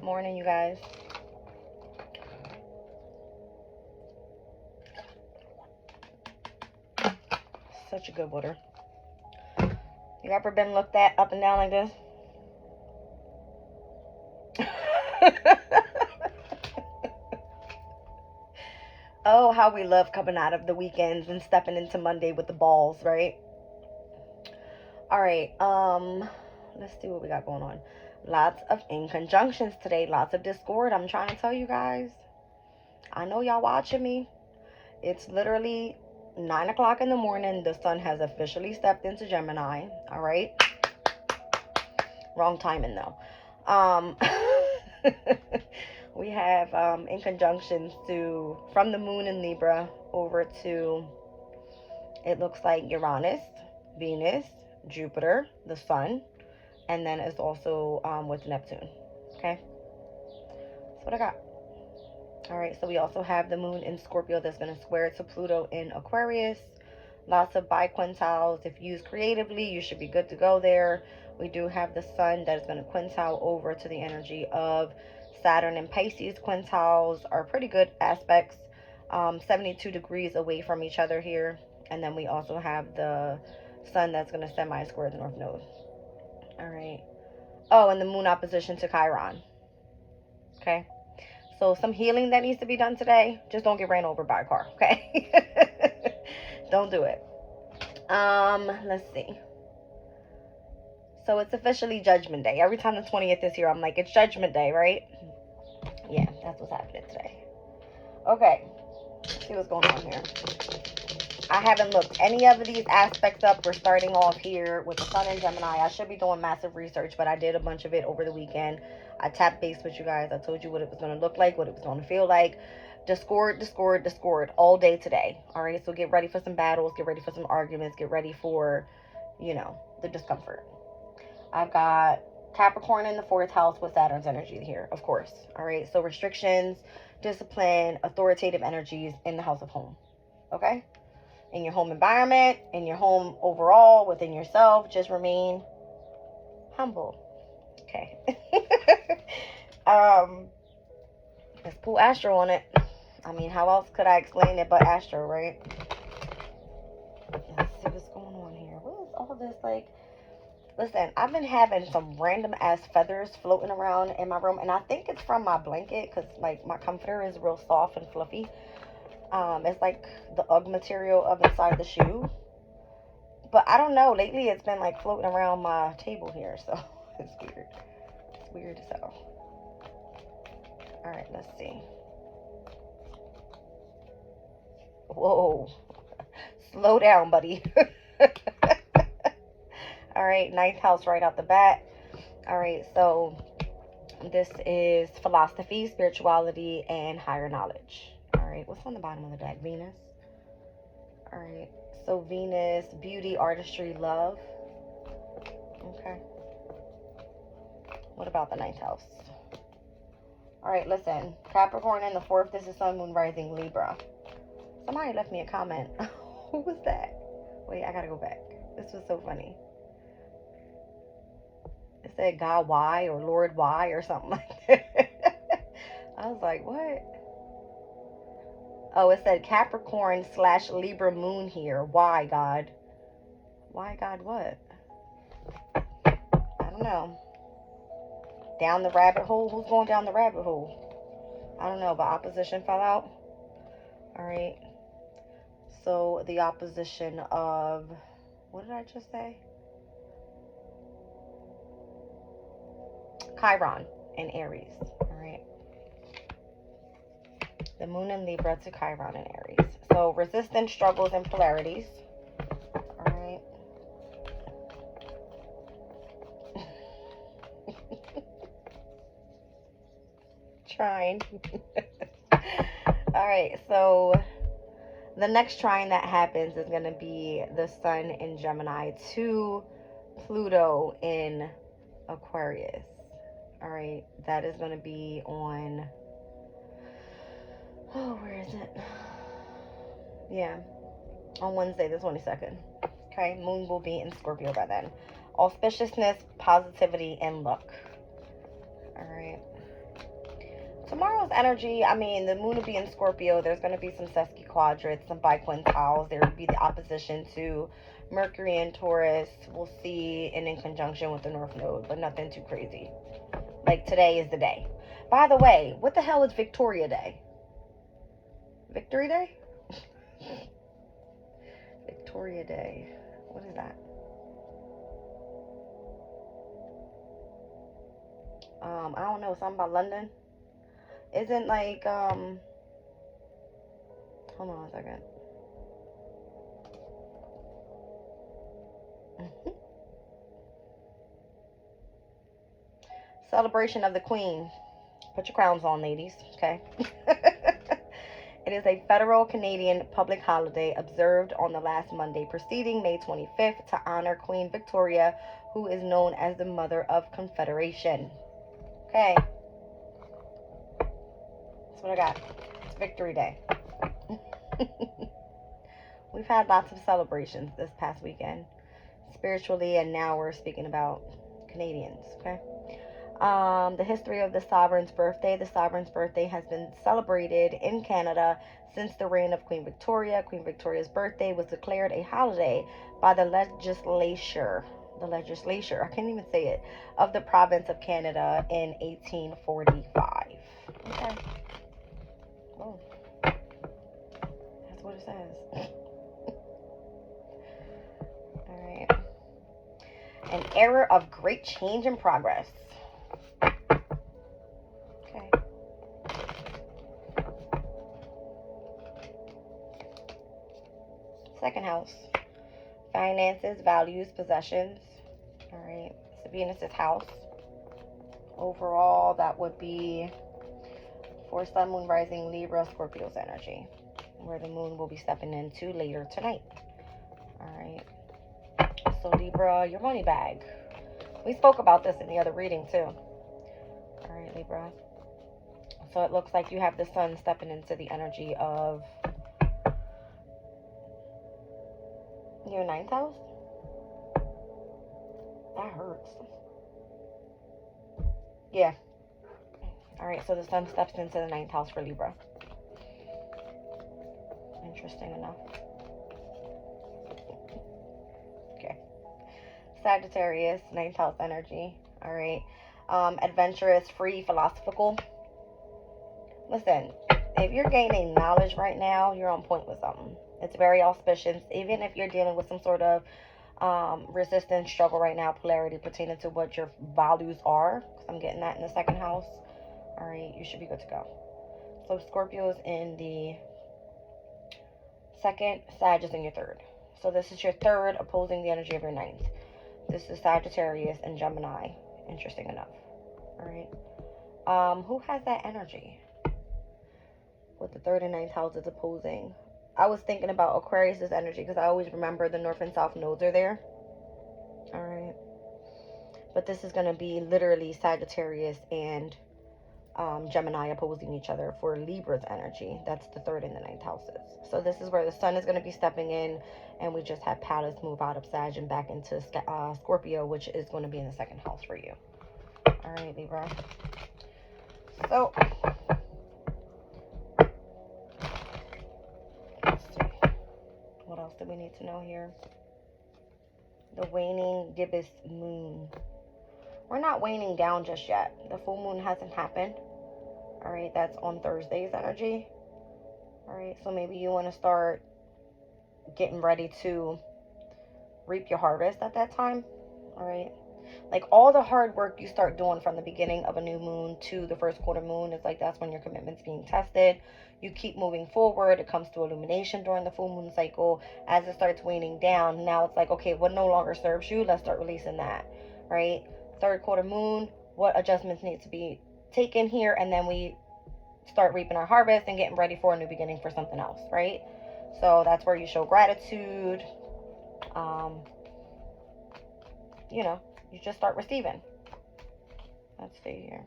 morning, you guys. Such a good water. You ever been looked at up and down like this? Oh, how we love coming out of the weekends and stepping into Monday with the balls, right? All right, let's see what we got going on. Lots of inconjunctions today, lots of discord. I'm trying to tell you guys. I know y'all watching me. It's literally 9 o'clock in the morning. The sun has officially stepped into Gemini. All right. Wrong timing though. We have in conjunctions to from the moon in Libra over to, it looks like Uranus, Venus, Jupiter, the sun, and then it's also with Neptune. Okay, that's what I got. All right, so we also have the moon in Scorpio that's going to square to Pluto in Aquarius. Lots of biquintiles. If used creatively, you should be good to go there. We do have the sun that is going to quintile over to the energy of Saturn and Pisces. Quintiles are pretty good aspects, 72 degrees away from each other here. And then we also have the sun that's going to semi-square the North Node. All right. Oh, and the moon opposition to Chiron. Okay. So some healing that needs to be done today. Just don't get ran over by a car, okay? Don't do it. Let's see. So it's officially Judgment Day. Every time the 20th is here, I'm like, it's Judgment Day, right? Yeah, that's what's happening today. Okay. Let's see what's going on here. I haven't looked any of these aspects up. We're starting off here with the sun in Gemini. I should be doing massive research, but I did a bunch of it over the weekend. I tapped base with you guys. I told you what it was going to look like, what it was going to feel like. Discord all day today. All right, so get ready for some battles. Get ready for some arguments. Get ready for, the discomfort. I've got Capricorn in the 4th house with Saturn's energy here, of course. All right, so restrictions, discipline, authoritative energies in the house of home. Okay? In your home environment, in your home overall, within yourself, just remain humble. Okay. Let's pull Astro on it. I mean, how else could I explain it but Astro, right? Let's see what's going on here. What is all this like? Listen, I've been having some random ass feathers floating around in my room, and I think it's from my blanket because like my comforter is real soft and fluffy. It's like the UGG material of inside the shoe. But I don't know. Lately, it's been like floating around my table here, so it's weird. It's weird as hell. All right, let's see. Whoa. Slow down, buddy. All right, 9th house right out the bat. All right, so this is philosophy, spirituality, and higher knowledge. All right, what's on the bottom of the deck? Venus. All right, so Venus, beauty, artistry, love. Okay. What about the 9th house? All right, listen. Capricorn in the 4th. This is Sun, Moon, Rising, Libra. Somebody left me a comment. Who was that? Wait, I gotta go back. This was so funny. It said God why or Lord why or something like that. I was like, what? Oh, it said Capricorn / Libra moon here. Why, God? Why, God, what? I don't know. Down the rabbit hole? Who's going down the rabbit hole? I don't know, but opposition fell out. All right. So the opposition of, what did I just say? Chiron and Aries. All right. The moon in Libra to Chiron and Aries. So resistance, struggles, and polarities. All right. Trine. All right. So the next trine that happens is going to be the sun in Gemini to Pluto in Aquarius. All right. That is going to be on, oh, where is it? Yeah, on Wednesday the 22nd. Okay, moon will be in Scorpio by then. Auspiciousness, positivity, and luck. All right. tomorrow's energy, I mean, the moon will be in Scorpio. There's going to be some sesquiquadrats, some biquintiles. There will be the opposition to Mercury and Taurus. We'll see, and in conjunction with the North Node, but nothing too crazy. Like, today is the day. By the way, what the hell is Victoria Day? Victory Day? Victoria Day. What is that? I don't know, something about London. Isn't like, hold on a second. Celebration of the Queen. Put your crowns on, ladies, okay? It is a federal Canadian public holiday observed on the last Monday preceding May 25th to honor Queen Victoria, who is known as the Mother of Confederation. Okay. That's what I got. It's Victory Day. We've had lots of celebrations this past weekend, spiritually, and now we're speaking about Canadians, okay? The history of the sovereign's birthday. The sovereign's birthday has been celebrated in Canada since the reign of Queen Victoria. Queen Victoria's birthday was declared a holiday by the legislature, I can't even say it, of the province of Canada in 1845. Okay. Oh, that's what it says. All right. An era of great change and progress. Okay. Second house. Finances, values, possessions. All right. So Venus's house. Overall, that would be for Sun, Moon, Rising, Libra, Scorpio's energy, where the moon will be stepping into later tonight. All right. So Libra, your money bag. We spoke about this in the other reading too. All right, Libra. So it looks like you have the sun stepping into the energy of your 9th house. That hurts. Yeah. All right, so the sun steps into the 9th house for Libra. Interesting enough. Okay. Sagittarius, 9th house energy. All right. Adventurous, free, philosophical. Listen, if you're gaining knowledge right now, you're on point with something. It's very auspicious. Even if you're dealing with some sort of resistance, struggle right now, polarity pertaining to what your values are, because I'm getting that in the 2nd house. All right, you should be good to go. So Scorpio is in the 2nd, Sag is in your 3rd. So this is your 3rd opposing the energy of your 9th. This is Sagittarius and Gemini. Interesting enough. All right. Who has that energy? With the 3rd and 9th houses opposing. I was thinking about Aquarius's energy because I always remember the North and South nodes are there. All right. But this is going to be literally Sagittarius and Gemini opposing each other for Libra's energy. That's the 3rd and the 9th houses. So this is where the sun is going to be stepping in, and we just had Pallas move out of Sag and back into Scorpio, which is going to be in the 2nd house for you. All right, Libra. So let's see. What else do we need to know here? The waning gibbous moon. We're not waning down just yet. The full moon hasn't happened. All right, that's on Thursday's energy. All right, so maybe you want to start getting ready to reap your harvest at that time. All right, like all the hard work you start doing from the beginning of a new moon to the 1st quarter moon is like that's when your commitment's being tested. You keep moving forward. It comes to illumination during the full moon cycle. As it starts waning down, now it's like, okay, what no longer serves you? Let's start releasing that, right? 3rd quarter moon, what adjustments need to be taken here, and then we start reaping our harvest and getting ready for a new beginning for something else, right? So that's where you show gratitude. You know, you just start receiving. Let's see here.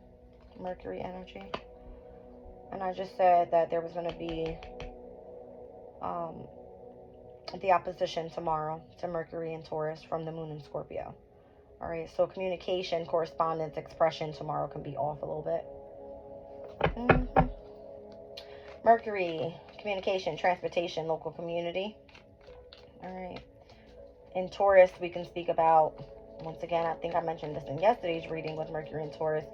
Mercury energy. And I just said that there was going to be the opposition tomorrow to Mercury and Taurus from the moon in Scorpio. All right, so communication, correspondence, expression tomorrow can be off a little bit. Mm-hmm. Mercury, communication, transportation, local community. All right. In Taurus, we can speak about, once again, I think I mentioned this in yesterday's reading with Mercury and Taurus.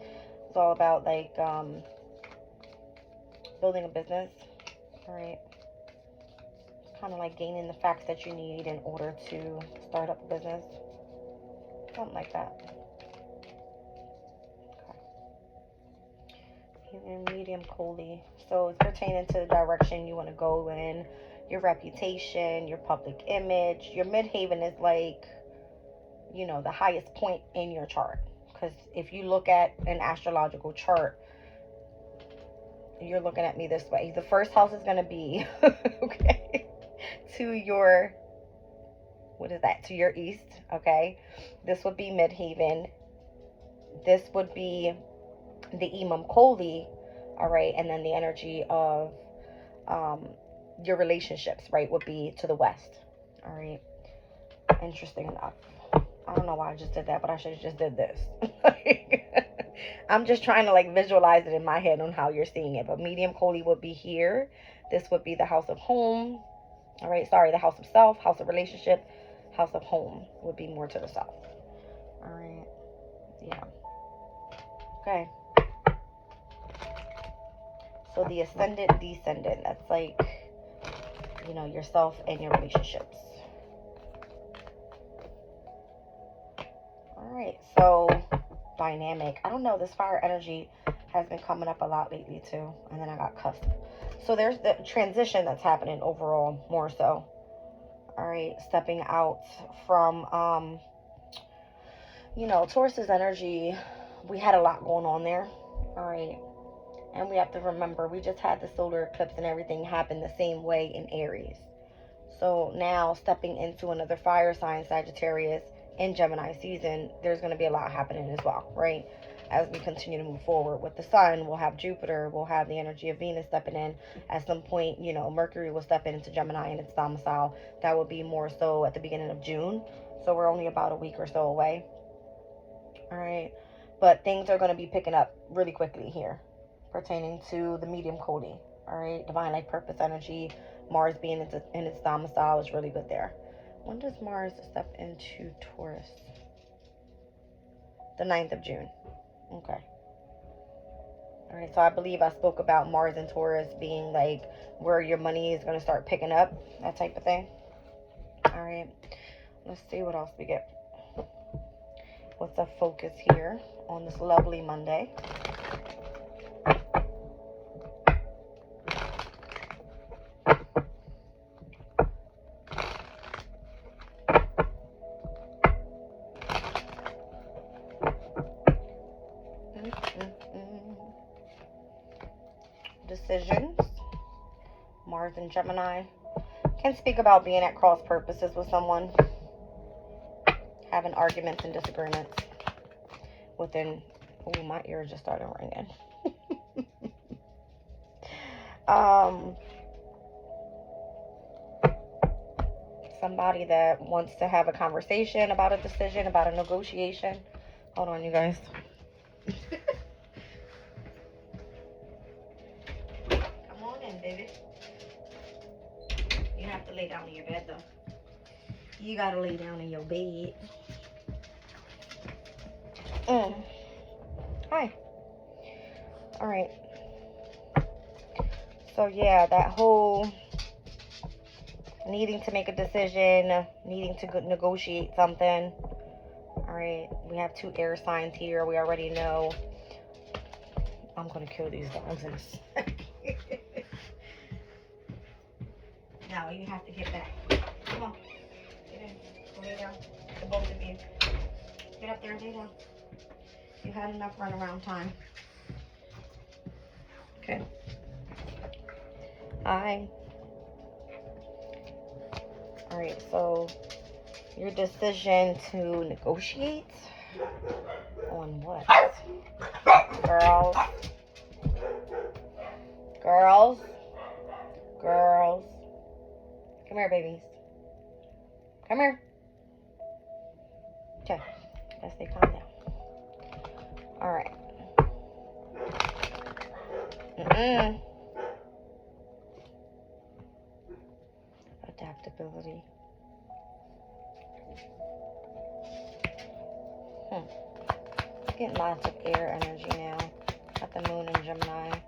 It's all about like building a business. All right. Kind of like gaining the facts that you need in order to start up a business. Something like that. Okay. Medium coldly. So it's pertaining to the direction you want to go in, your reputation, your public image. Your midhaven is like, you know, the highest point in your chart. Because if you look at an astrological chart, you're looking at me this way. The first house is going to be, okay, to your, what is that? To your east, okay? This would be midhaven. This would be the Imam Koli, all right? And then the energy of your relationships, right, would be to the west, all right? Interesting enough. I don't know why I just did that, but I should have just did this. I'm just trying to like visualize it in my head on how you're seeing it. But medium Koli would be here. This would be the house of home. All right, sorry, the house of self, house of relationship, house of home would be more to the south. All right, yeah. Okay. So the ascendant, descendant, that's like, you know, yourself and your relationships. All right, so dynamic. I don't know, this fire energy has been coming up a lot lately too. And then I got cusp. So there's the transition that's happening overall more so. All right, stepping out from, you know, Taurus's energy. We had a lot going on there. All right. And we have to remember, we just had the solar eclipse and everything happen the same way in Aries. So now stepping into another fire sign, Sagittarius, in Gemini season, there's going to be a lot happening as well, right? As we continue to move forward with the sun, we'll have Jupiter, we'll have the energy of Venus stepping in. At some point, you know, Mercury will step into Gemini in its domicile. That will be more so at the beginning of June. So we're only about a week or so away. All right. But things are going to be picking up really quickly here pertaining to the medium Koli. All right. Divine life purpose energy. Mars being in its domicile is really good there. When does Mars step into Taurus? The 9th of June. Okay. All right. So I believe I spoke about Mars and Taurus being like where your money is going to start picking up. That type of thing. All right. Let's see what else we get. What's the focus here on this lovely Monday? Decisions. Mars and Gemini. Can speak about being at cross purposes with someone. Having arguments and disagreements within. Oh, my ears just started ringing. Somebody that wants to have a conversation about a decision, about a negotiation. Hold on, you guys. Come on in, baby. You have to lay down in your bed, though. You gotta lay down in your bed. Hi. All right. So yeah, that whole needing to make a decision, needing to negotiate something. All right. We have 2 air signs here. We already know. I'm gonna kill these dogs in a second. Now you have to get back. Come on. Get in. Go lay down. The both of you. Get up there and lay down. You had enough runaround time. Okay. Hi. All right, so your decision to negotiate on what? Girls. Girls. Girls. Come here, babies. Come here. Okay. Let's stay calm down. All right. Adaptability. Getting lots of air energy now. Got the moon in Gemini.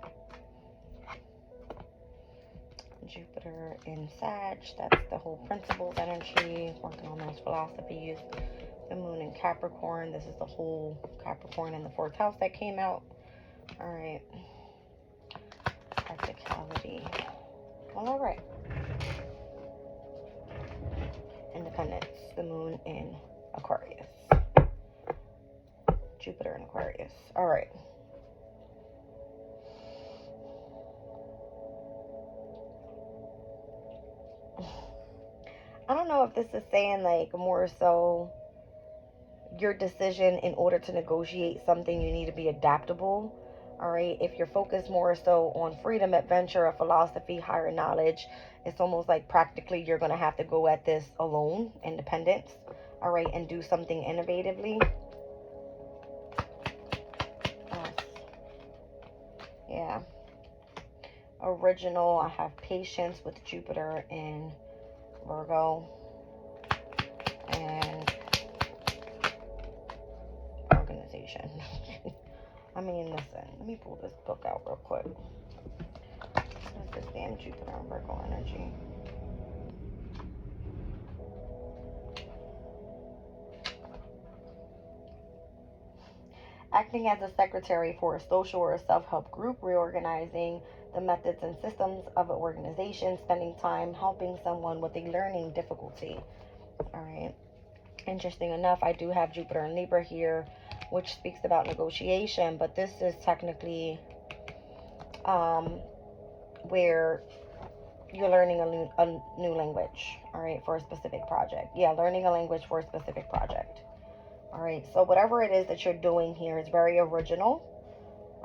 Jupiter in Sag. That's the whole principles energy. Working on those philosophies. The moon in Capricorn. This is the whole Capricorn in the 4th house that came out. All right. Practicality. Well, all right. Independence. The moon in Aquarius. Jupiter in Aquarius. All right. I don't know if this is saying like more so your decision in order to negotiate something, you need to be adaptable. All right. If you're focused more so on freedom, adventure, or philosophy, higher knowledge, it's almost like practically you're going to have to go at this alone, independence. All right. And do something innovatively. Yeah. Original. I have patience with Jupiter in Virgo. And organization. I mean, listen, let me pull this book out real quick. What is this damn Jupiter and Virgo energy? Acting as a secretary for a social or a self-help group, reorganizing the methods and systems of an organization, spending time helping someone with a learning difficulty. All right. Interesting enough, I do have Jupiter and Libra here, which speaks about negotiation, but this is technically where you're learning a new language, all right, for a specific project. Yeah, learning a language for a specific project. All right, so whatever it is that you're doing here is very original.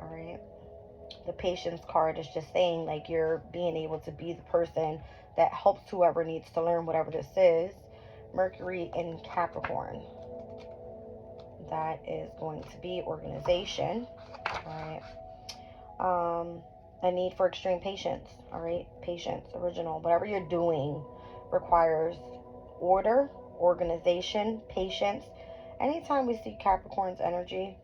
All right. The patience card is just saying like you're being able to be the person that helps whoever needs to learn whatever this is. Mercury in Capricorn. That is going to be organization. All right. A need for extreme patience. All right. Patience, original. Whatever you're doing requires order, organization, patience. Anytime we see Capricorn's energy,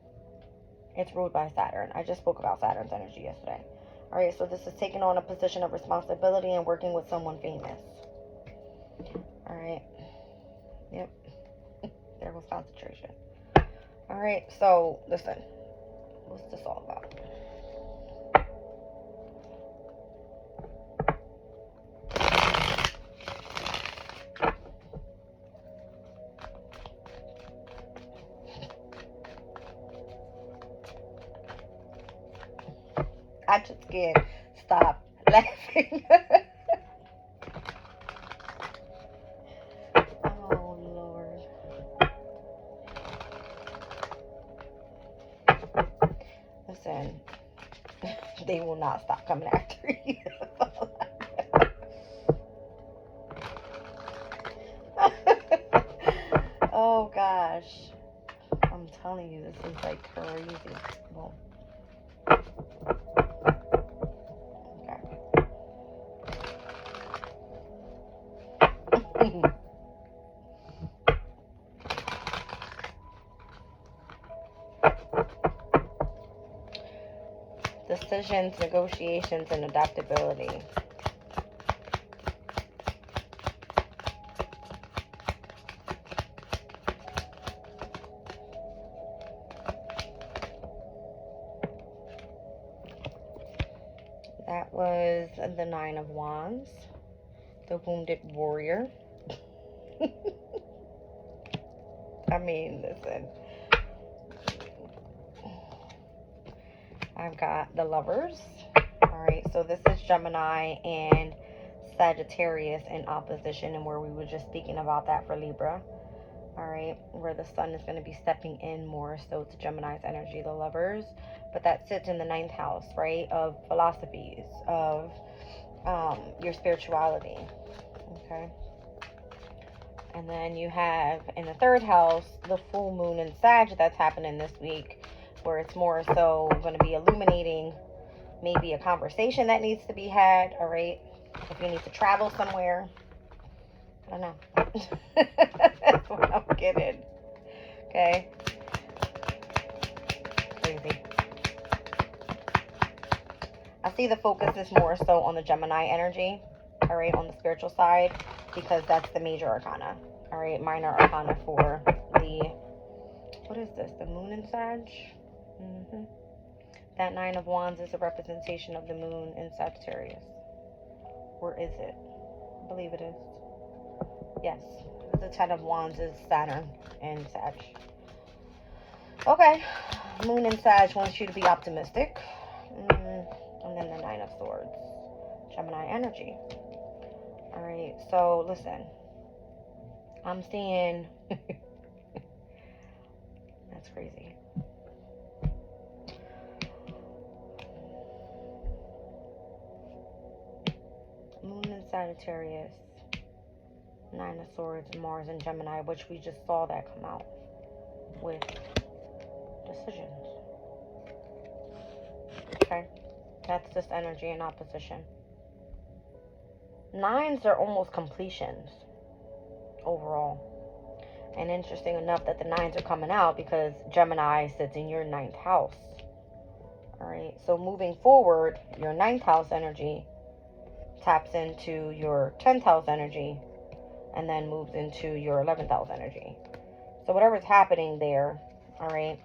it's ruled by Saturn. I just spoke about Saturn's energy yesterday. All right, so this is taking on a position of responsibility and working with someone famous. All right. Yep. There was concentration. All right, so listen. What's this all about? I just can't stop laughing. Oh, Lord. Listen, they will not stop coming after you. Oh, gosh. I'm telling you, this is like crazy. Well, okay. Decisions, negotiations, and adaptability. That was the 9 of Wands, the wounded warrior. I mean, listen. I've got the Lovers. All right, so this is Gemini and Sagittarius in opposition, and where we were just speaking about that for Libra. All right, where the sun is going to be stepping in more so to Gemini's energy, the Lovers. But that sits in the 9th house, right, of philosophies, of your spirituality. Okay. And then you have in the 3rd house the full moon in Sag that's happening this week, where it's more so going to be illuminating maybe a conversation that needs to be had, all right? If you need to travel somewhere, I don't know. That's what I'm getting. Okay. Crazy. I see the focus is more so on the Gemini energy, all right, on the spiritual side, because that's the major arcana, all right, minor arcana for the, what is this, the moon in Sag? That Nine of Wands is a representation of the moon in Sagittarius. Or is it? I believe it is. Yes. The Ten of Wands is Saturn in Sag. Okay. Moon in Sag wants you to be optimistic. And then the Nine of Swords. Gemini energy. Alright, so listen. I'm seeing... That's crazy. Moon in Sagittarius. Nine of Swords, Mars and Gemini, which we just saw that come out with decisions. Okay, that's this energy in opposition. Nines are almost completions overall. And interesting enough that the nines are coming out because Gemini sits in your 9th house. Alright, so moving forward, your 9th house energy taps into your 10th house energy and then moves into your 11th house energy. So whatever's happening there, all right,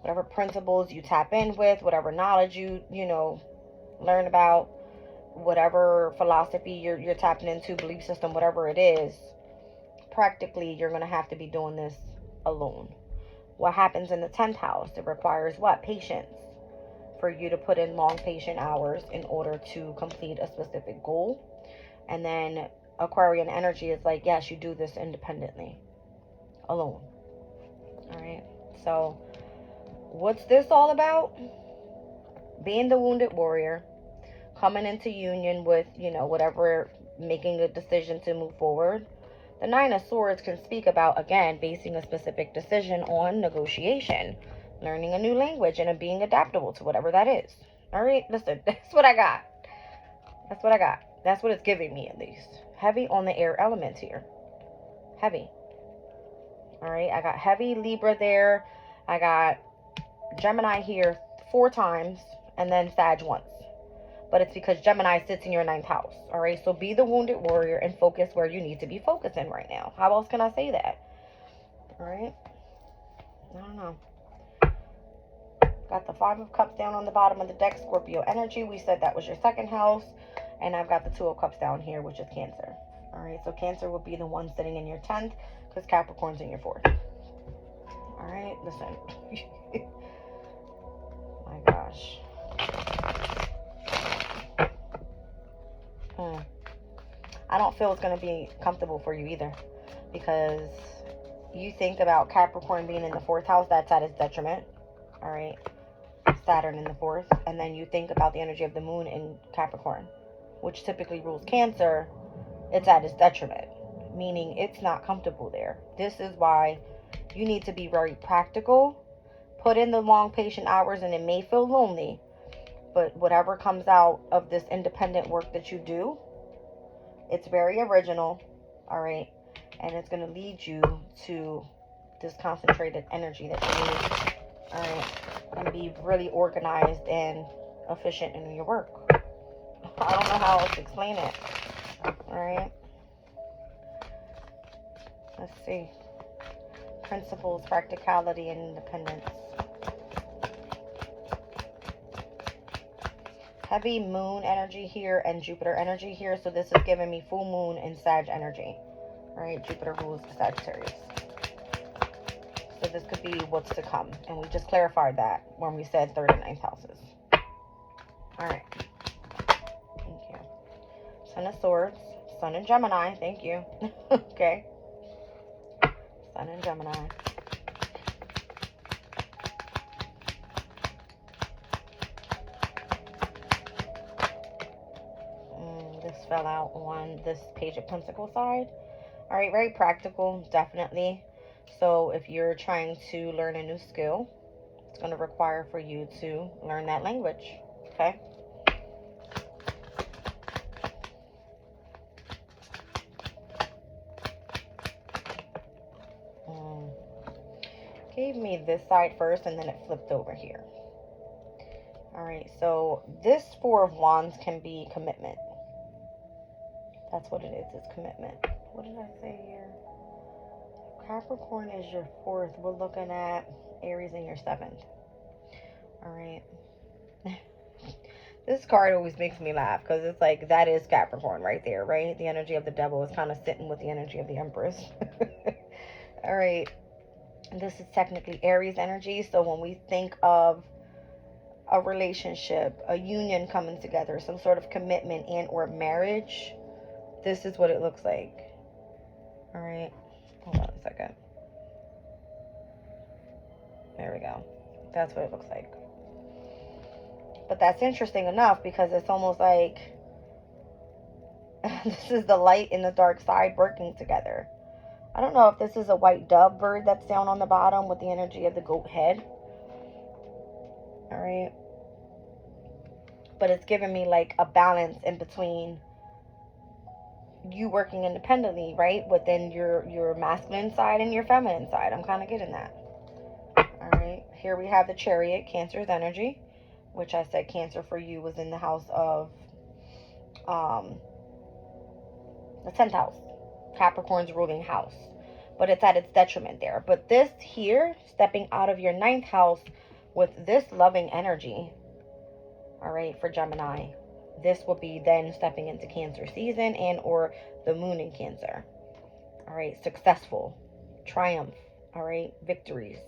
whatever principles you tap in with, whatever knowledge you learn about, whatever philosophy you're tapping into, belief system, whatever it is, practically you're going to have to be doing this alone. What happens in the 10th house? It requires what? Patience. For you to put in long patient hours in order to complete a specific goal. And then Aquarian energy is like, yes, you do this independently, alone. All right. So what's this all about? Being the wounded warrior, coming into union with, whatever, making a decision to move forward. The Nine of Swords can speak about, again, basing a specific decision on negotiation, learning a new language, and being adaptable to whatever that is. All right, listen, that's what I got. That's what I got. That's what it's giving me, at least. Heavy on the air elements here. Heavy. All right, I got heavy Libra there. I got Gemini here 4 times, and then Sag once. But it's because Gemini sits in your 9th house. All right, so be the wounded warrior and focus where you need to be focusing right now. How else can I say that? All right. I don't know. Got the 5 of Cups down on the bottom of the deck, Scorpio energy. We said that was your 2nd house. And I've got the 2 of Cups down here, which is Cancer. All right, so Cancer will be the one sitting in your 10th because Capricorn's in your 4th. All right, listen. My gosh. I don't feel it's going to be comfortable for you either, because you think about Capricorn being in the 4th house, that's at its detriment. All right, Saturn in the 4th, and then you think about the energy of the moon in Capricorn, which typically rules Cancer. It's at its detriment, meaning it's not comfortable there. This is why you need to be very practical, put in the long patient hours, and it may feel lonely, but whatever comes out of this independent work that you do, it's very original, all right, and it's going to lead you to this concentrated energy that you need, all right, and be really organized and efficient in your work. I don't know how else to explain it, all right. Let's see. Principles, practicality, and independence. Heavy moon energy here and Jupiter energy here. So this is giving me full moon and Sag energy. All right, Jupiter rules the Sagittarius. So this could be what's to come. And we just clarified that when we said 3rd and 9th houses. All right. Thank you. Sun of Swords. Sun in Gemini. Thank you. Okay. Sun in Gemini. This fell out on this Page of Pentacles side. All right, very practical, definitely. So if you're trying to learn a new skill, it's going to require for you to learn that language, okay? gave me this side first and then it flipped over here. All right, so this Four of Wands can be commitment. That's what it is. It's commitment. What did I say here? Capricorn is your fourth. We're looking at Aries in your seventh. All right. This card always makes me laugh because it's like, that is Capricorn right there, right? The energy of the devil is kind of sitting with the energy of the Empress. All right. This is technically Aries energy. So when we think of a relationship, a union coming together, some sort of commitment and or marriage, this is what it looks like. All right. Hold on a second. There we go. That's what it looks like. But that's interesting enough because it's almost like this is the light and the dark side working together. I don't know if this is a white dove bird that's down on the bottom with the energy of the goat head. All right. But it's giving me like a balance in between you working independently, right? Within your masculine side and your feminine side. I'm kind of getting that. All right. Here we have the Chariot, Cancer's energy, which I said Cancer for you was in the house of the 10th house, Capricorn's ruling house. But it's at its detriment there. But this here, stepping out of your 9th house with this loving energy, all right, for Gemini, this will be then stepping into Cancer season and or the moon in Cancer. All right, successful, triumph, all right, victories.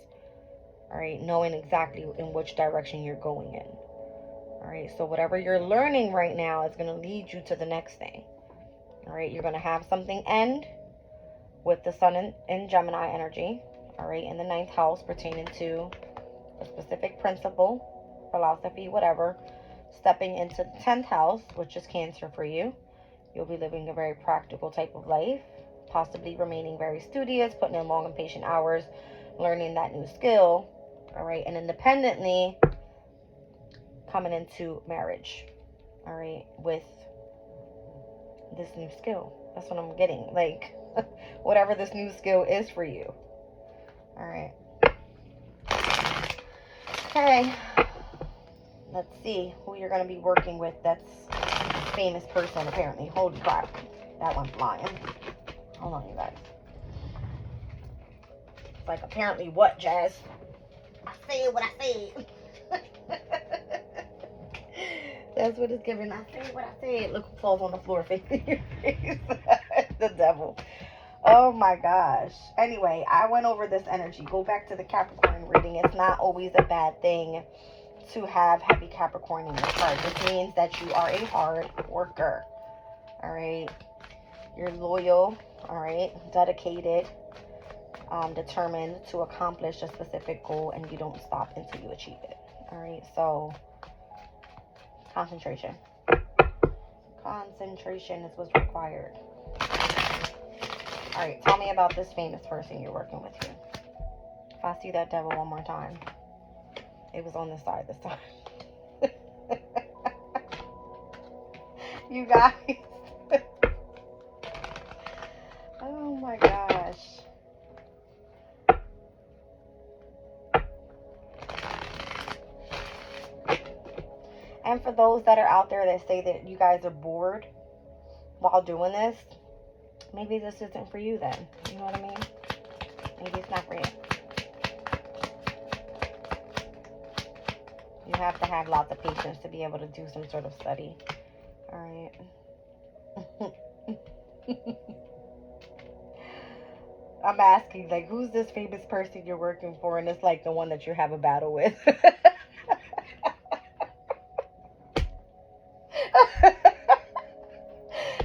All right, knowing exactly in which direction you're going in. All right, so whatever you're learning right now is going to lead you to the next thing. All right, you're going to have something end with the sun in Gemini energy. All right, in the 9th house pertaining to a specific principle, philosophy, whatever. Stepping into the 10th house, which is Cancer for you. You'll be living a very practical type of life, possibly remaining very studious, putting in long and patient hours, learning that new skill. All right, and independently coming into marriage, all right, with this new skill. That's what I'm getting, like whatever this new skill is for you. All right. Okay, let's see who you're going to be working with. That's a famous person apparently. Holy crap, that one's flying. Hold on, you guys. It's like, apparently what, Jazz? I said what I said. That's what it's giving. I said what I said. Look who falls on the floor facing your face. The devil. Oh my gosh. Anyway, I went over this energy. Go back to the Capricorn reading. It's not always a bad thing to have heavy Capricorn in your chart. This means that you are a hard worker. All right. You're loyal. All right. Dedicated. Determined to accomplish a specific goal, and you don't stop until you achieve it. All right. So concentration. Concentration is what's required. All right, tell me about this famous person you're working with here. If I see that devil one more time, it was on this side this time. You guys. Oh my gosh. And for those that are out there that say that you guys are bored while doing this, maybe this isn't for you then. You know what I mean? Maybe it's not for you. You have to have lots of patience to be able to do some sort of study. All right. I'm asking, like, who's this famous person you're working for? And it's like the one that you have a battle with.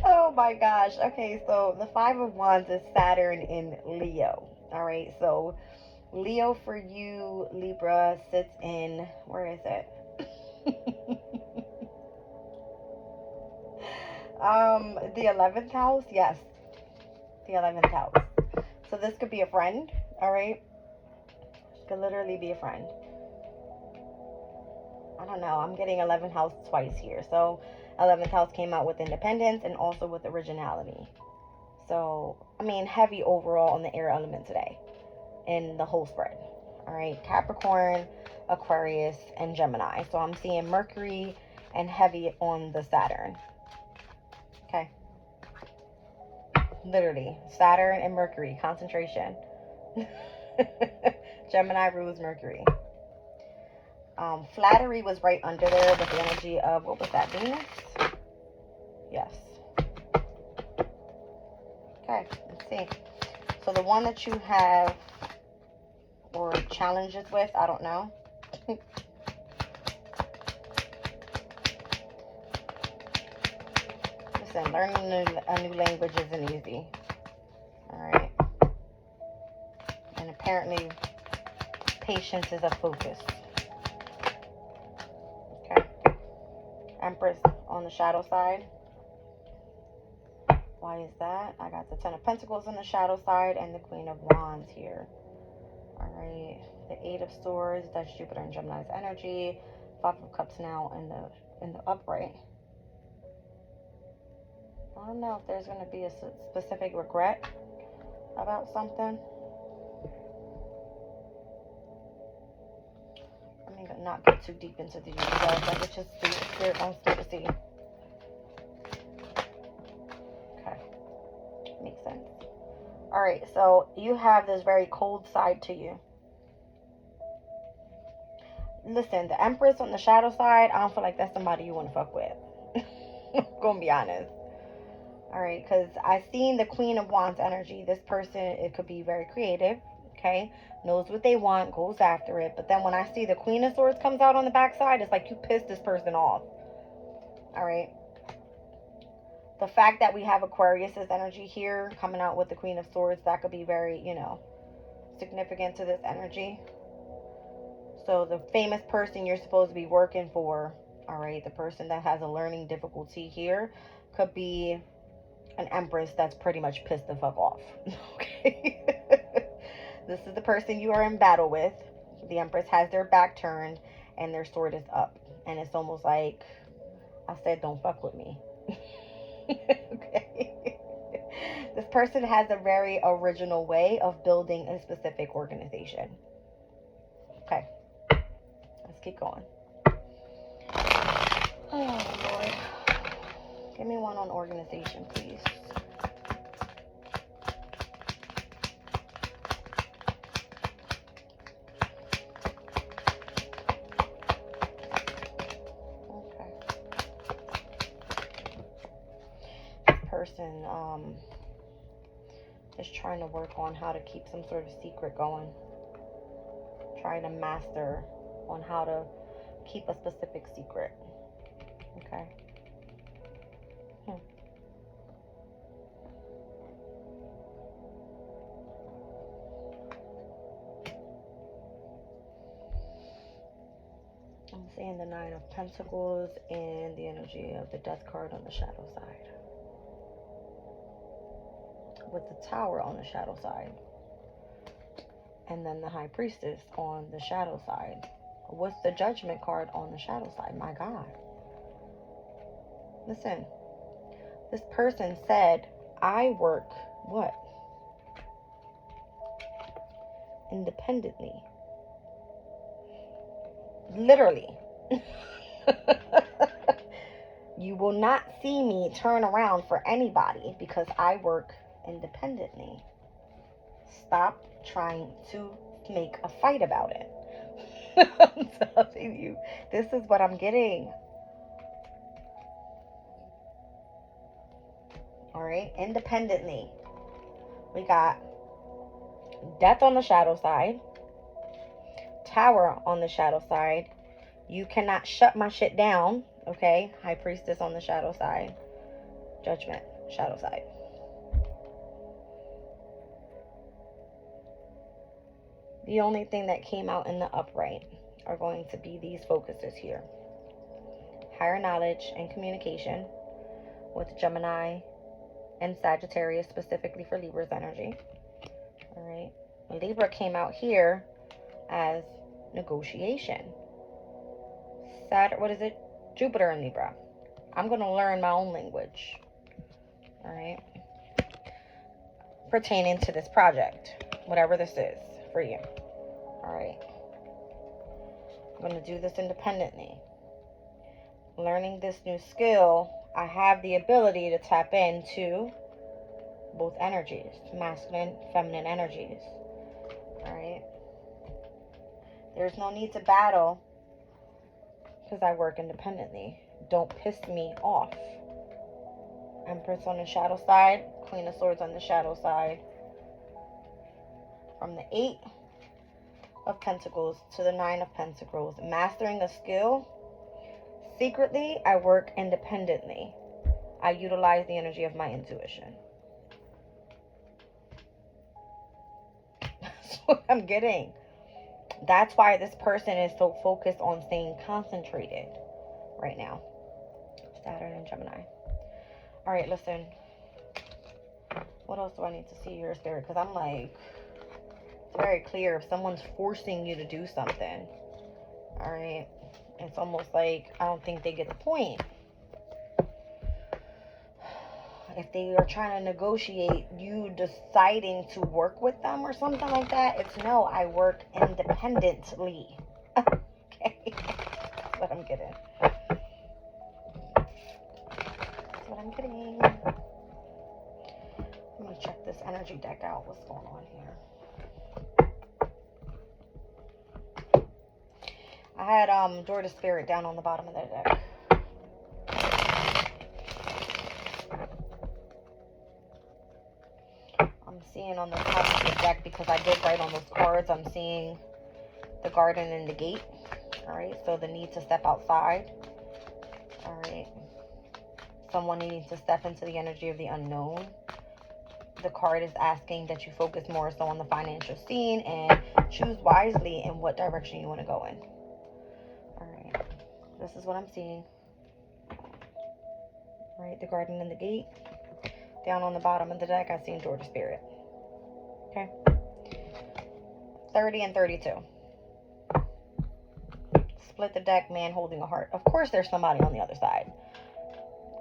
Oh my gosh. Okay, so the 5 of Wands is Saturn in Leo. All right, so Leo for you, Libra, sits in, where is it? The 11th house. Yes, the 11th house. So this could be a friend. All right, could literally be a friend. I don't know, I'm getting 11th house twice here. So 11th house came out with independence and also with originality. So I mean, heavy overall on the air element today in the whole spread. All right, Capricorn, Aquarius, and Gemini. So I'm seeing Mercury and heavy on the Saturn. Okay. Literally, Saturn and Mercury, concentration. Gemini rules Mercury. Flattery was right under there with the energy of, what was that, Venus? Yes. Okay, let's see. So the one that you have or challenges with, I don't know. Listen, learning a new language isn't easy. Alright. And apparently, patience is a focus. Okay. Empress on the shadow side. Why is that? I got the Ten of Pentacles on the shadow side and the Queen of Wands here. Alright. The Eight of Swords, that's Jupiter and Gemini's energy. Five of Cups now in the upright. I don't know if there's going to be a specific regret about something. Let me not get too deep into the details. Like, it's just Spirit wants me to see. Okay. Makes sense. Alright, so you have this very cold side to you. Listen, the Empress on the shadow side, I don't feel like that's somebody you want to fuck with. I'm gonna be honest. Alright, because I seen the Queen of Wands energy. This person, it could be very creative, okay? Knows what they want, goes after it. But then when I see the Queen of Swords comes out on the backside, it's like you pissed this person off. Alright? The fact that we have Aquarius's energy here coming out with the Queen of Swords, that could be very, you know, significant to this energy. So the famous person you're supposed to be working for, alright, the person that has a learning difficulty here could be an Empress that's pretty much pissed the fuck off. Okay? This is the person you are in battle with. The Empress has their back turned and their sword is up. And it's almost like, I said, don't fuck with me. Okay? This person has a very original way of building a specific organization. Okay. Let's keep going. Oh, Lord. Give me one on organization, please. Okay. This person is trying to work on how to keep some sort of secret going. Trying to master on how to keep a specific secret. Okay. I'm seeing the Nine of Pentacles and the energy of the Death card on the shadow side. With the Tower on the shadow side. And then the High Priestess on the shadow side. With the Judgment card on the shadow side. My God. Listen. This person said, I work, what? Independently. Literally. You will not see me turn around for anybody because I work independently. Stop trying to make a fight about it. I'm telling you, this is what I'm getting. Alright, independently. We got Death on the shadow side. Tower on the shadow side. You cannot shut my shit down. Okay, High Priestess on the shadow side. Judgment, shadow side. The only thing that came out in the upright are going to be these focuses here. Higher knowledge and communication with Gemini and Sagittarius, specifically for Libra's energy. Alright. Libra came out here as negotiation. Saturn, what is it? Jupiter in Libra. I'm going to learn my own language. Alright. Pertaining to this project. Whatever this is for you. All right. I'm going to do this independently. Learning this new skill, I have the ability to tap into both energies, masculine, feminine energies. All right. There's no need to battle because I work independently. Don't piss me off. Empress on the shadow side, Queen of Swords on the shadow side. From the 8 of Pentacles to the 9 of Pentacles. Mastering a skill. Secretly, I work independently. I utilize the energy of my intuition. That's what I'm getting. That's why this person is so focused on staying concentrated right now. Saturn and Gemini. All right, listen. What else do I need to see here, Spirit? Because I'm like, it's very clear if someone's forcing you to do something. All right. It's almost like I don't think they get the point. If they are trying to negotiate you deciding to work with them or something like that, it's no, I work independently. Okay. That's what I'm getting. That's what I'm getting. Let me check this energy deck out. What's going on here? I had Door to Spirit down on the bottom of the deck. I'm seeing on the top of the deck, because I did write on those cards, I'm seeing the garden and the gate. Alright, so the need to step outside. Alright. Someone needing to step into the energy of the unknown. The card is asking that you focus more so on the financial scene and choose wisely in what direction you want to go in. Alright. This is what I'm seeing. Alright, the garden and the gate. Down on the bottom of the deck, I see Door to Spirit. Okay. 30 and 32. Split the deck, man holding a heart. Of course there's somebody on the other side.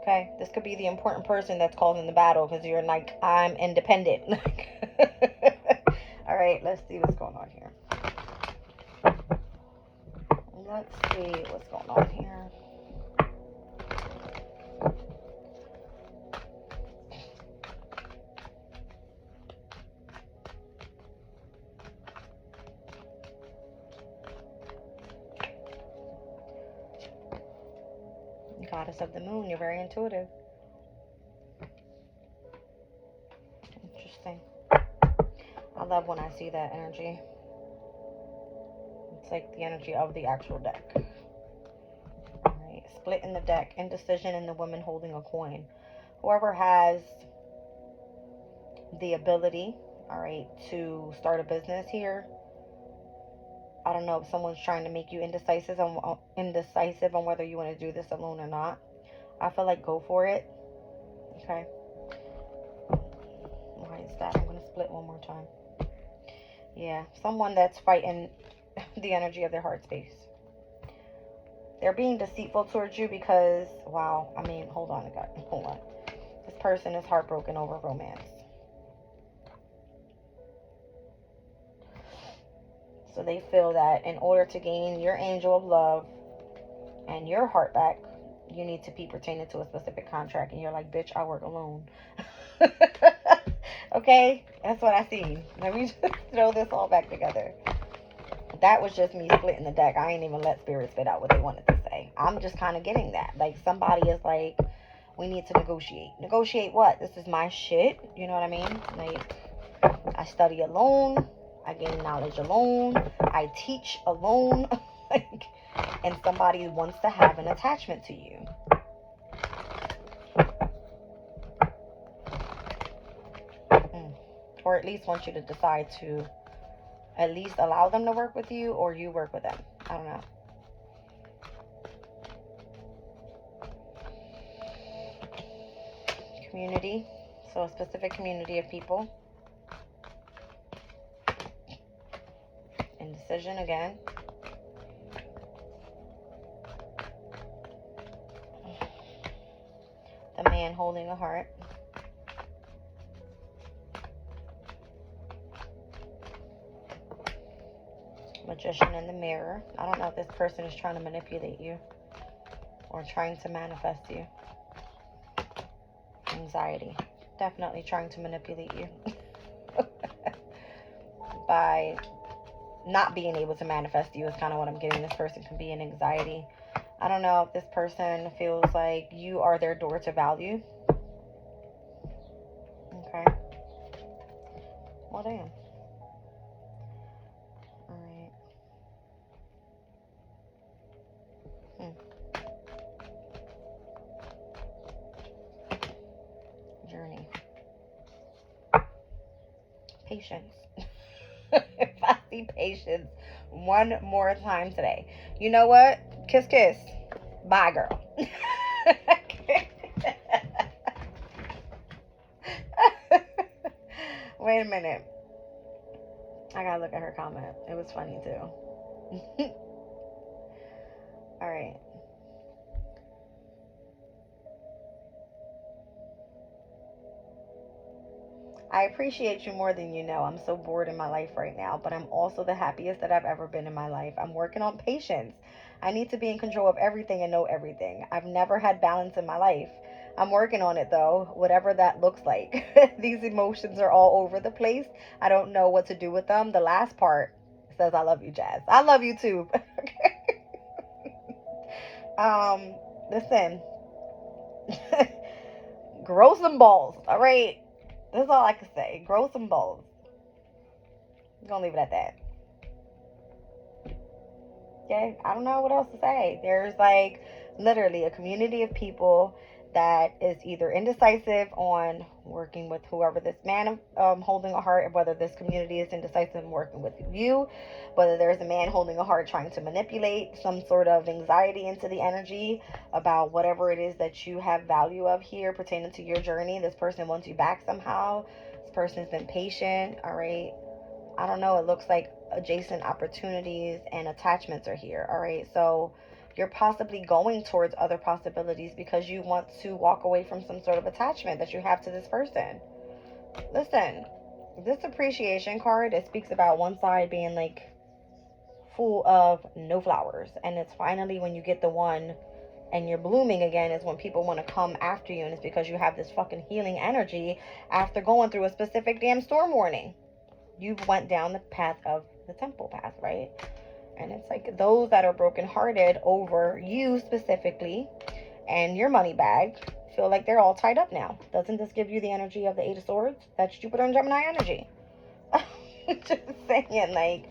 Okay. This could be the important person that's causing the battle because you're like, I'm independent. All right, let's see what's going on here. Let's see what's going on here. Goddess of the Moon, you're very intuitive. Interesting. I love when I see that energy. It's like the energy of the actual deck. Alright, split in the deck, indecision, and the woman holding a coin. Whoever has the ability, alright, to start a business here. I don't know if someone's trying to make you indecisive on whether you want to do this alone or not. I feel like go for it. Okay. Why is that? I'm going to split one more time. Yeah. Someone that's fighting the energy of their heart space. They're being deceitful towards you because, wow. I mean, hold on. Hold on. This person is heartbroken over romance. So they feel that in order to gain your angel of love and your heart back, you need to be pertaining to a specific contract. And you're like, bitch, I work alone. Okay? That's what I see. Let me just throw this all back together. That was just me splitting the deck. I ain't even let Spirit spit out what they wanted to say. I'm just kind of getting that. Like, somebody is like, we need to negotiate. Negotiate what? This is my shit. You know what I mean? Like, I study alone. I gain knowledge alone. I teach alone. Like, and somebody wants to have an attachment to you. Or at least want you to decide to at least allow them to work with you, or you work with them. I don't know. Community. So a specific community of people. Indecision again. The man holding a heart. Magician in the mirror. I don't know if this person is trying to manipulate you or trying to manifest you. Anxiety. Definitely trying to manipulate you. By not being able to manifest you is kind of what I'm getting. This person can be in anxiety. I don't know if this person feels like you are their door to value. Okay. Well, damn. All right. Journey. Patience. If I see patience one more time today, you know what? Kiss, kiss. Bye, girl. Wait a minute. I gotta look at her comment. It was funny too. All right. I appreciate you more than you know. I'm so bored in my life right now, but I'm also the happiest that I've ever been in my life. I'm working on patience. I need to be in control of everything and know everything. I've never had balance in my life. I'm working on it though, whatever that looks like. These emotions are all over the place. I don't know what to do with them. The last part says, I love you, Jazz. I love you too. um, Listen, grow some balls, all right? That's all I can say. Grow some balls. I'm gonna leave it at that. Okay, I don't know what else to say. There's like literally a community of people that is either indecisive on working with whoever this man holding a heart, whether this community is indecisive in working with you, whether there's a man holding a heart trying to manipulate some sort of anxiety into the energy about whatever it is that you have value of here pertaining to your journey. This person wants you back somehow. This person's been patient. All right, I don't know, it looks like adjacent opportunities and attachments are here. All right, so you're possibly going towards other possibilities because you want to walk away from some sort of attachment that you have to this person. Listen, this appreciation card, it speaks about one side being like full of no flowers, and it's finally when you get the one and you're blooming again is when people want to come after you, and it's because you have this fucking healing energy after going through a specific damn storm warning. You went down the path of the temple path, right? And it's like those that are brokenhearted over you specifically and your money bag feel like they're all tied up now. Doesn't this give you the energy of the Eight of Swords? That's Jupiter and Gemini energy. Just saying, like,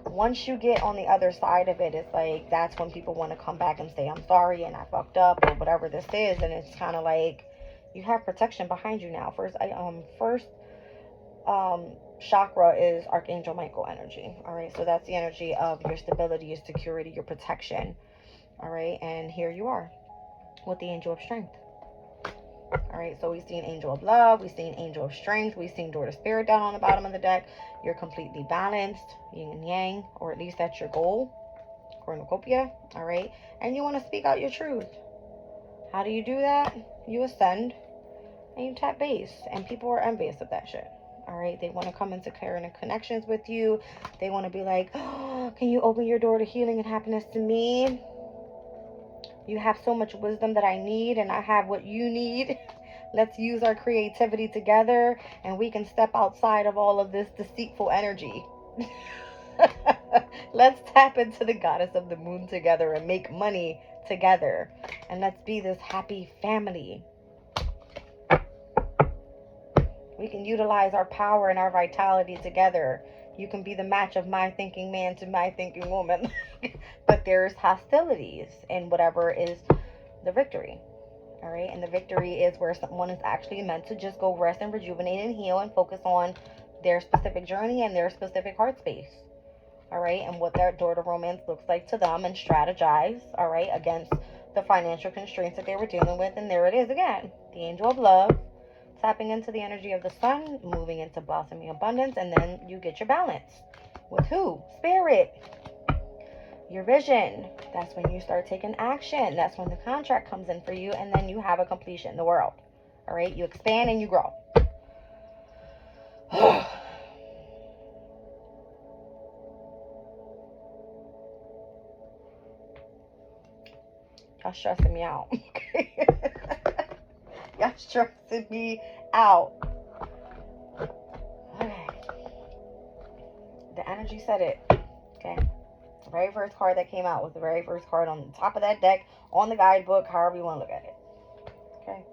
once you get on the other side of it, it's like that's when people want to come back and say, I'm sorry and I fucked up or whatever this is. And it's kind of like you have protection behind you now. First chakra is Archangel Michael energy. All right, so that's the energy of your stability, your security, your protection. All right, and here you are with the Angel of Strength. All right, so we've seen Angel of Love, we've seen Angel of Strength, we've seen Daughter Spirit down on the bottom of the deck. You're completely balanced, yin and yang, or at least that's your goal, cornucopia. All right, and you want to speak out your truth. How do you do that? You ascend and you tap base, and people are envious of that shit. All right, they want to come into caring and connections with you. They want to be like, oh, can you open your door to healing and happiness to me? You have so much wisdom that I need, and I have what you need. Let's use our creativity together, and we can step outside of all of this deceitful energy. Let's tap into the goddess of the moon together and make money together. And let's be this happy family. We can utilize our power and our vitality together. You can be the match of my thinking man to my thinking woman. But there's hostilities in whatever is the victory. All right. And the victory is where someone is actually meant to just go rest and rejuvenate and heal and focus on their specific journey and their specific heart space. All right. And what their door to romance looks like to them, and strategize, all right, against the financial constraints that they were dealing with. And there it is again, the Angel of Love. Tapping into the energy of the sun, moving into blossoming abundance, and then you get your balance. With who? Spirit. Your vision. That's when you start taking action. That's when the contract comes in for you, and then you have a completion in the world. All right? You expand and you grow. Y'all stressing me out. Okay. Y'all stressing me out. Okay. The energy said it. Okay. The very first card that came out was the very first card on the top of that deck, on the guidebook, however you want to look at it. Okay.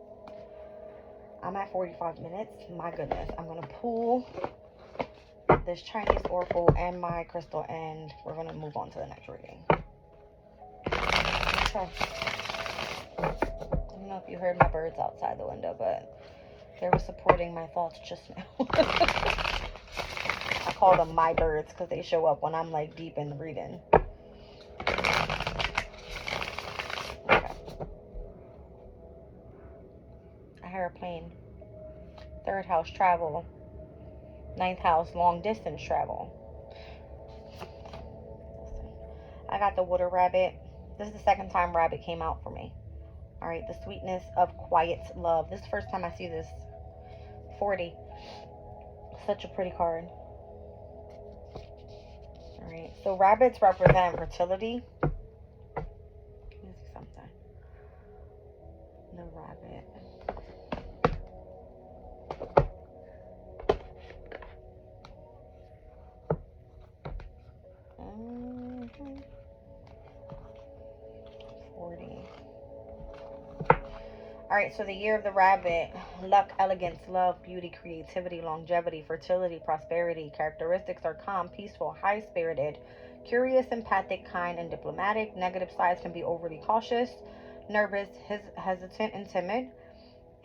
I'm at 45 minutes. My goodness. I'm going to pull this Chinese oracle and my crystal, and we're going to move on to the next reading. Okay. I don't know if you heard my birds outside the window, but they were supporting my thoughts just now. I call them my birds because they show up when I'm like deep in the reading. Okay. I hear a plane. 3rd house, travel. 9th house, long distance travel. I got the water rabbit. This is the 2nd time rabbit came out for me. All right, the sweetness of quiet love. This is the first time I see this. 40. Such a pretty card. All right, so rabbits represent fertility. Let me see something. The rabbit. Mm-hmm. 40. All right, so the year of the rabbit: luck, elegance, love, beauty, creativity, longevity, fertility, prosperity. Characteristics are calm, peaceful, high-spirited, curious, empathic, kind, and diplomatic. Negative sides can be overly cautious, nervous, hesitant, and timid.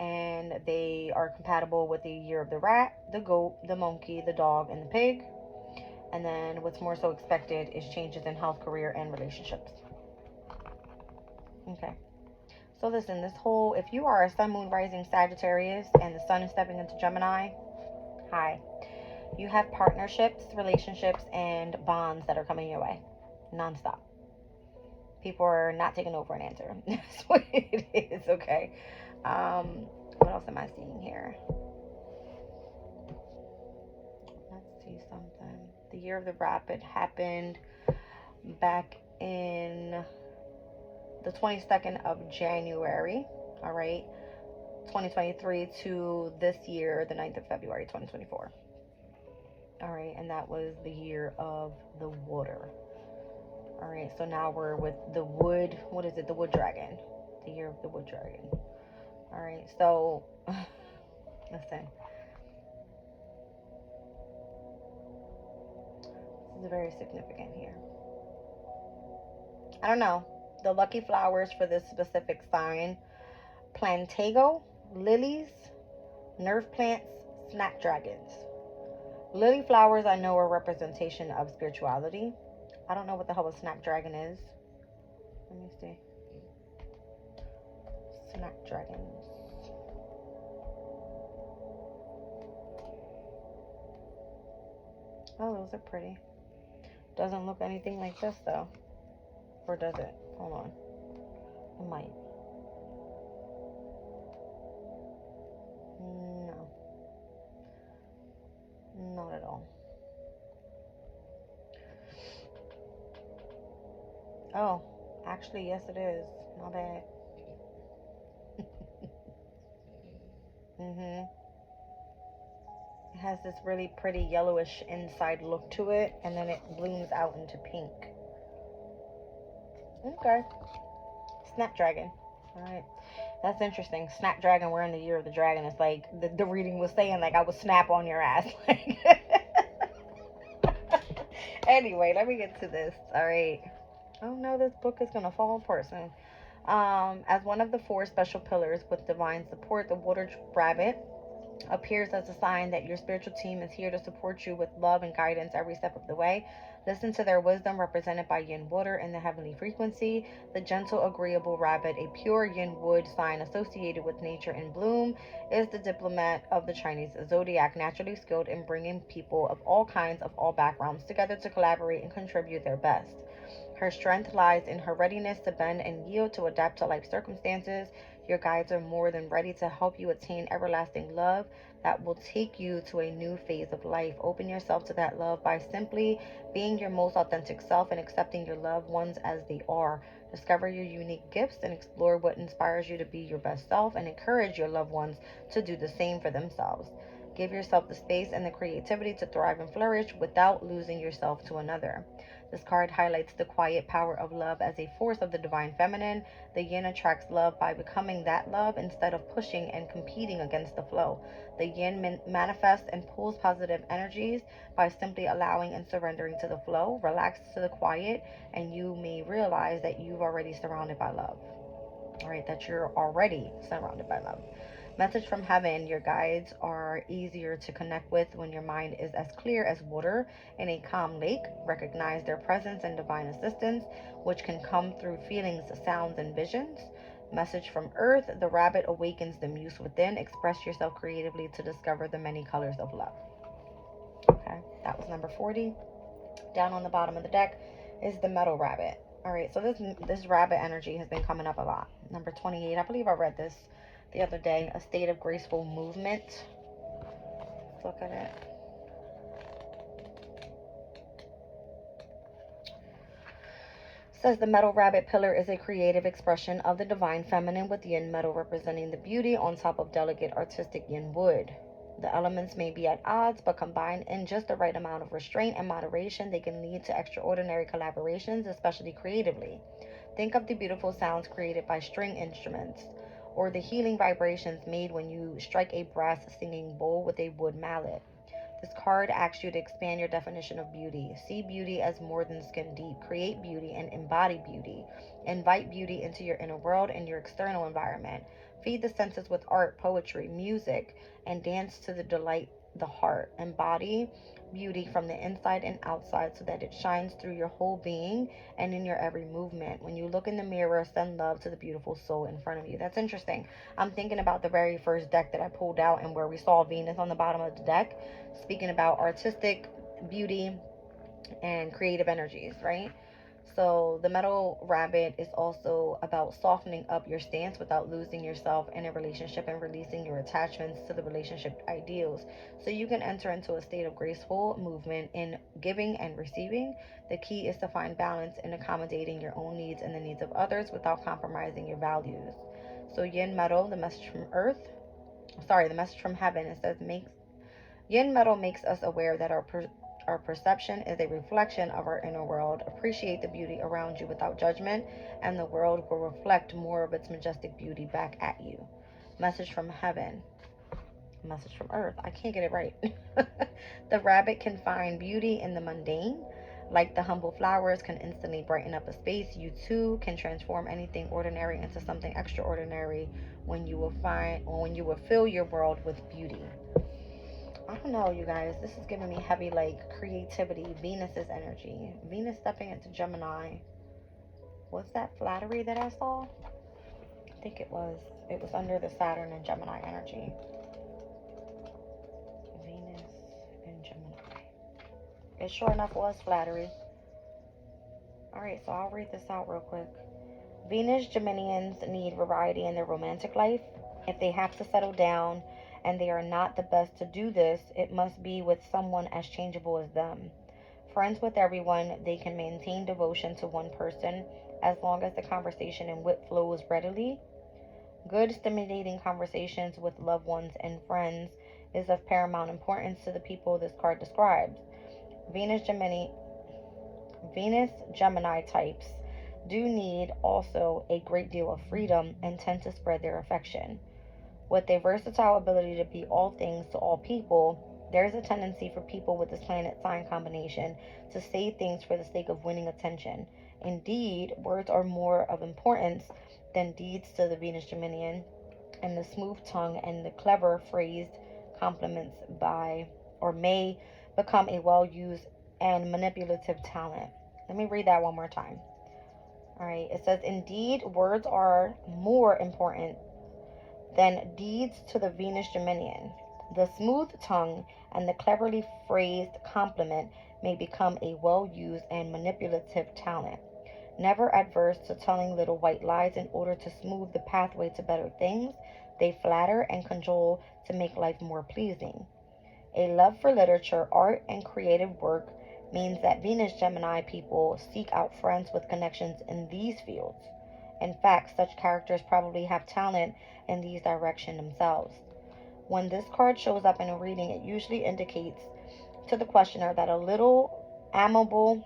And they are compatible with the year of the rat, the goat, the monkey, the dog, and the pig. And then what's more so expected is changes in health, career, and relationships. Okay. So listen, if you are a sun, moon, rising Sagittarius and the sun is stepping into Gemini, hi. You have partnerships, relationships, and bonds that are coming your way nonstop. People are not taking no for an answer. That's what it is, okay? What else am I seeing here? Let's see something. The year of the rabbit happened back in the 22nd of January, all right, 2023 to this year, the 9th of February, 2024. All right, and that was the year of the water. All right, so now we're with the wood, what is it, the wood dragon, the year of the wood dragon. All right, so, listen. This is very significant here. I don't know. The lucky flowers for this specific sign: plantago, lilies, nerve plants, snapdragons. Lily flowers I know are representation of spirituality. I don't know what the hell a snapdragon is. Let me see. Snapdragons. Oh, those are pretty. Doesn't look anything like this though. Or does it? Hold on. It might. No. Not at all. Oh, actually, yes it is. My bad. Mm-hmm. It has this really pretty yellowish inside look to it, and then it blooms out into pink. Okay. Snapdragon. Alright. That's interesting. Snapdragon, we're in the year of the dragon. It's like the reading was saying, like, I would snap on your ass. Like, anyway, let me get to this. Alright. Oh no, this book is gonna fall apart soon. As one of the 4 special pillars with divine support, the water rabbit appears as a sign that your spiritual team is here to support you with love and guidance every step of the way. Listen to their wisdom, represented by yin water in the heavenly frequency. The gentle, agreeable rabbit, a pure yin wood sign associated with nature in bloom, is the diplomat of the Chinese zodiac, naturally skilled in bringing people of all kinds, of all backgrounds together to collaborate and contribute their best. Her strength lies in her readiness to bend and yield, to adapt to life circumstances. Your guides are more than ready to help you attain everlasting love that will take you to a new phase of life. Open yourself to that love by simply being being your most authentic self and accepting your loved ones as they are. Discover your unique gifts and explore what inspires you to be your best self, and encourage your loved ones to do the same for themselves. Give yourself the space and the creativity to thrive and flourish without losing yourself to another. This card highlights the quiet power of love as a force of the divine feminine. The yin attracts love by becoming that love instead of pushing and competing against the flow. The yin manifests and pulls positive energies by simply allowing and surrendering to the flow. Relax to the quiet, and you may realize that you've already surrounded by love. All right, that you're already surrounded by love. Message from heaven: your guides are easier to connect with when your mind is as clear as water in a calm lake. Recognize their presence and divine assistance, which can come through feelings, sounds, and visions. Message from earth: the rabbit awakens the muse within. Express yourself creatively to discover the many colors of love. Okay, that was number 40. Down on the bottom of the deck is the metal rabbit. All right, so this rabbit energy has been coming up a lot. Number 28, I believe I read this the other day. A state of graceful movement. Let's look at it. It says the metal rabbit pillar is a creative expression of the divine feminine, with yin metal representing the beauty on top of delicate artistic yin wood. The elements may be at odds, but combined in just the right amount of restraint and moderation, they can lead to extraordinary collaborations, especially creatively. Think of the beautiful sounds created by string instruments, or the healing vibrations made when you strike a brass singing bowl with a wood mallet. This card asks you to expand your definition of beauty. See beauty as more than skin deep. Create beauty and embody beauty. Invite beauty into your inner world and your external environment. Feed the senses with art, poetry, music, and dance to the delight the heart. Embody beauty from the inside and outside so that it shines through your whole being and in your every movement. When you look in the mirror, send love to the beautiful soul in front of you. That's interesting. I'm thinking about the very first deck that I pulled out, and where we saw Venus on the bottom of the deck, speaking about artistic beauty and creative energies, right? So the metal rabbit is also about softening up your stance without losing yourself in a relationship and releasing your attachments to the relationship ideals. So you can enter into a state of graceful movement in giving and receiving. The key is to find balance in accommodating your own needs and the needs of others without compromising your values. So yin metal, the message from earth, the message from heaven, it says yin metal makes us aware that our perception is a reflection of our inner world. Appreciate the beauty around you without judgment, and the world will reflect more of its majestic beauty back at you. Message from heaven. Message from earth. I can't get it right. The rabbit can find beauty in the mundane. Like the humble flowers can instantly brighten up a space, you too can transform anything ordinary into something extraordinary when you will fill your world with beauty. I don't know, you guys. This is giving me heavy, like, creativity. Venus's energy. Venus stepping into Gemini. Was that flattery that I saw? I think it was. It was under the Saturn and Gemini energy. Venus and Gemini. It sure enough was flattery. Alright, so I'll read this out real quick. Venus Geminians need variety in their romantic life. If they have to settle down and they are not the best to do this, it must be with someone as changeable as them. Friends with everyone, they can maintain devotion to one person as long as the conversation and wit flows readily. Good, stimulating conversations with loved ones and friends is of paramount importance to the people this card describes. Venus Gemini types do need also a great deal of freedom and tend to spread their affection. With a versatile ability to be all things to all people, there is a tendency for people with this planet sign combination to say things for the sake of winning attention. Indeed, words are more of importance than deeds to the Venus Geminian, and the smooth tongue and the clever phrased compliments may become a well-used and manipulative talent. Let me read that one more time. All right, it says, indeed, words are more important than deeds to the Venus Geminian. The smooth tongue and the cleverly phrased compliment may become a well-used and manipulative talent. Never adverse to telling little white lies in order to smooth the pathway to better things, they flatter and cajole to make life more pleasing. A love for literature, art, and creative work means that Venus Gemini people seek out friends with connections in these fields. In fact, such characters probably have talent in these directions themselves. When this card shows up in a reading, it usually indicates to the questioner that a little amenable,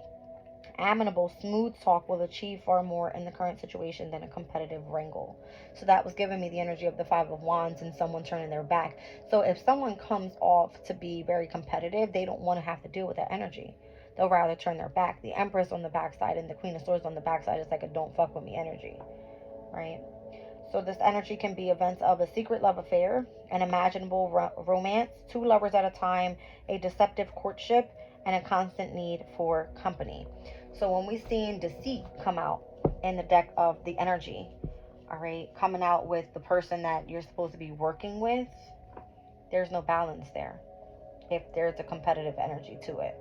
smooth talk will achieve far more in the current situation than a competitive wrangle. So that was giving me the energy of the Five of Wands and someone turning their back. So if someone comes off to be very competitive, they don't want to have to deal with that energy. They'll rather turn their back. The Empress on the backside and the Queen of Swords on the backside is like a don't fuck with me energy, right? So this energy can be events of a secret love affair, an imaginable romance, two lovers at a time, a deceptive courtship, and a constant need for company. So when we seen deceit come out in the deck of the energy, all right, coming out with the person that you're supposed to be working with, there's no balance there. If there's a competitive energy to it,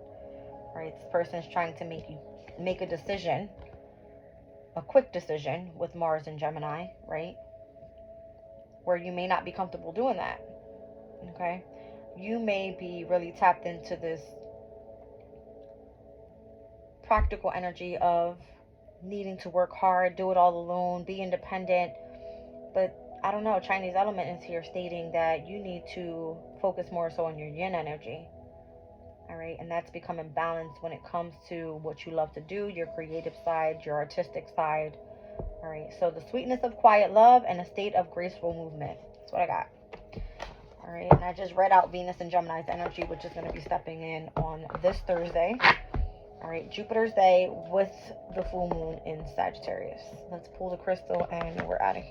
right? This person is trying to make a decision, a quick decision with Mars and Gemini, right? Where you may not be comfortable doing that. Okay? You may be really tapped into this practical energy of needing to work hard, do it all alone, be independent. But I don't know, Chinese element is here stating that you need to focus more so on your yin energy. All right? And that's becoming balanced when it comes to what you love to do, your creative side, your artistic side. All right? So the sweetness of quiet love and a state of graceful movement. That's what I got. All right, and I just read out Venus and Gemini's energy, which is going to be stepping in on this Thursday. All right, Jupiter's day with the full moon in Sagittarius. Let's pull the crystal and we're out of here.